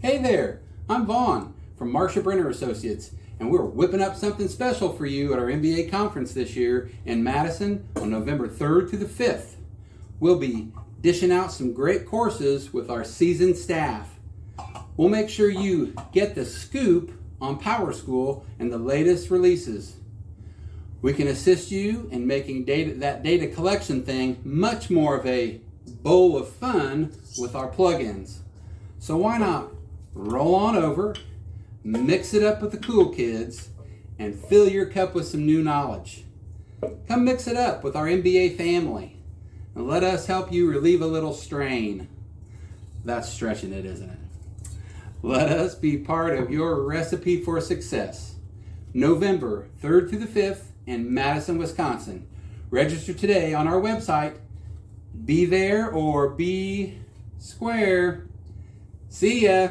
Hey there, I'm Vaughn from Marsha Brenner Associates, and we're whipping up something special for you at our MBA conference this year in Madison on November 3rd to the 5th. We'll be dishing out some great courses with our seasoned staff. We'll make sure you get the scoop on PowerSchool and the latest releases. We can assist you in making that data collection thing much more of a bowl of fun with our plugins. So why not roll on over, mix it up with the cool kids, and fill your cup with some new knowledge. Come mix it up with our MBA family, and let us help you relieve a little strain. That's stretching it, isn't it? Let us be part of your recipe for success. November 3rd to the 5th in Madison, Wisconsin. Register today on our website. Be there or be square. See ya.